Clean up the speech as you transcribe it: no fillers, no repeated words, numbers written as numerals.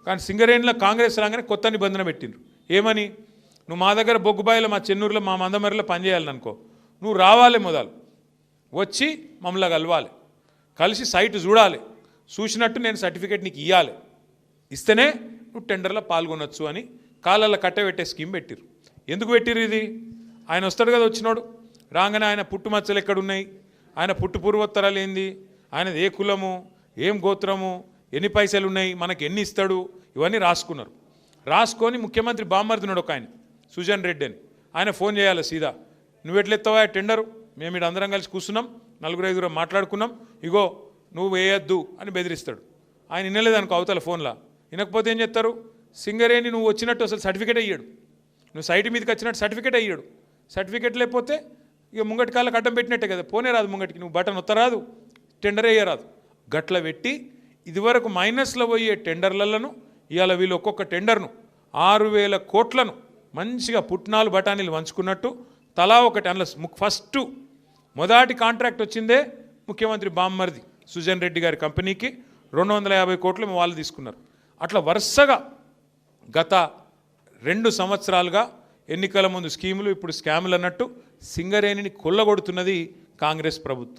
కానీ సింగరేణిలో కాంగ్రెస్ రాగానే కొత్త నిబంధన పెట్టిండ్రు. ఏమని? నువ్వు మా దగ్గర బొగ్గుబాయిలో, మా చెన్నూరులో, మా మందమరిలో పనిచేయాలనుకో, నువ్వు రావాలి, మొదలు వచ్చి మమ్మల్ని కలవాలి, కలిసి సైట్ చూడాలి, చూసినట్టు నేను సర్టిఫికేట్ నీకు ఇవ్వాలి, ఇస్తేనే నువ్వు టెండర్లో పాల్గొనొచ్చు అని కాళ్ళల్లో కట్టబెట్టే స్కీమ్ పెట్టిరు. ఎందుకు పెట్టిరు ఇది? ఆయన వస్తాడు కదా, వచ్చినోడు రాగానే ఆయన పుట్టుమచ్చలు ఎక్కడున్నాయి, ఆయన పుట్టు పూర్వోత్తరాలు ఏంది, ఆయనది ఏ కులము, ఏం గోత్రము, ఎన్ని పైసలు ఉన్నాయి, మనకి ఎన్ని ఇస్తాడు, ఇవన్నీ రాసుకున్నారు. రాసుకొని ముఖ్యమంత్రి బామ్మర్దినాడు ఒక ఆయన, సుజన్ రెడ్డి అని, ఆయన ఫోన్ చేయాలి సీదా, నువ్వు ఎట్లెత్తావా టెండరు, మేము ఇక్కడ అందరం కలిసి కూర్చున్నాం, 4-5 మాట్లాడుకున్నాం, ఇగో నువ్వు వేయద్దు అని బెదిరిస్తాడు. ఆయన వినలేదనుకో అవతల ఫోన్లో, వినకపోతే ఏం చేస్తారు, సింగరేణి నువ్వు వచ్చినట్టు అసలు సర్టిఫికేట్ అయ్యాడు, నువ్వు సైట్ మీదకి వచ్చినట్టు సర్టిఫికేట్ అయ్యాడు, సర్టిఫికేట్ లేకపోతే ఇక ముంగటి కాళ్ళకి అడ్డం పెట్టినట్టే కదా, పోనే రాదు ముంగటికి, నువ్వు బటన్ ఒత్తరాదు, టెండర్ వేయరాదు. గట్ల పెట్టి ఇదివరకు మైనస్లో పోయే టెండర్లను ఇవాళ వీళ్ళు ఒక్కొక్క టెండర్ను 6,000 కోట్లను మంచిగా పుట్నాలు బఠానీలు వంచుకున్నట్టు తలా ఒకటి అందులో ఫస్ట్ మొదటి కాంట్రాక్ట్ వచ్చిందే ముఖ్యమంత్రి బామ్మర్ది సుజన్ రెడ్డి గారి కంపెనీకి 250 కోట్లు వాళ్ళు తీసుకున్నారు. అట్లా వరుసగా గత 2 సంవత్సరాలుగా ఎన్నికల ముందు స్కీములు, ఇప్పుడు స్కాములు అన్నట్టు సింగరేణిని కొల్లగొడుతున్నది కాంగ్రెస్ ప్రభుత్వం.